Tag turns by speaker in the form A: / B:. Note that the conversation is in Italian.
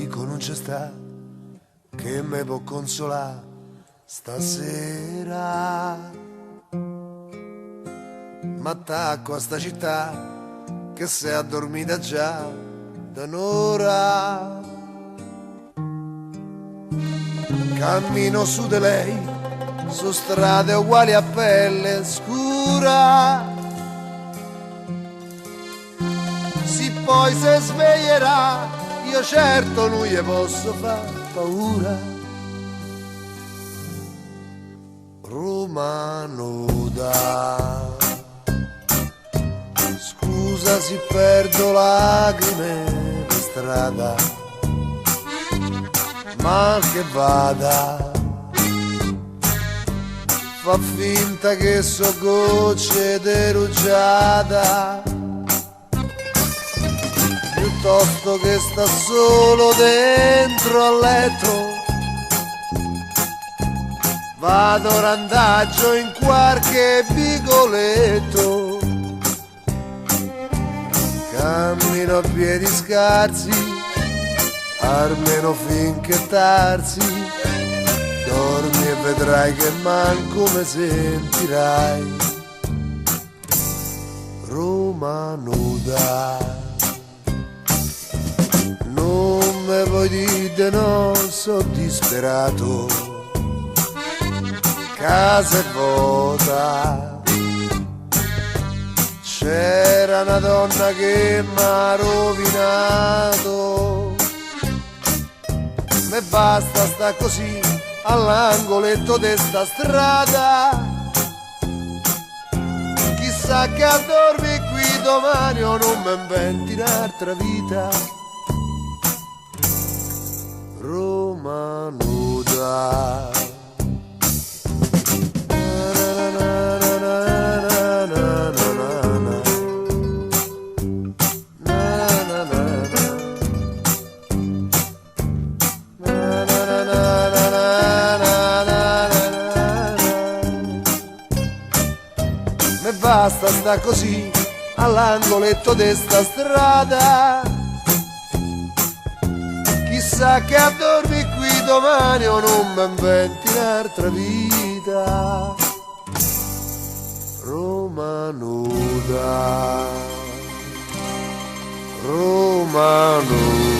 A: amico non c'è sta che me può consolare stasera. M'attacco a sta città che si è addormita già da un'ora. Cammino su di lei, su strade uguali a pelle scura. Se poi se sveglierà, io certo non gli posso far paura. Roma nuda, scusa se perdo lacrime per strada, ma che vada, fa finta che so gocce di rugiada, piuttosto che sta solo dentro al letto. Vado randaggio in qualche vicoletto, cammino a piedi scarsi, almeno finché tarsi. Dormi e vedrai che manco me sentirai. Roma nuda, non me vuoi dire no, so disperato. Casa è vuota, c'era una donna che m'ha rovinato. Me basta sta così all'angoletto de sta strada. Chissà che a dormi qui domani o non mi inventi un'altra vita. Roma nuda, basta sta così all'angoletto de sta strada. Chissà che a dormi qui domani o non mi inventi un'altra vita. Roma nuda, Roma nuda.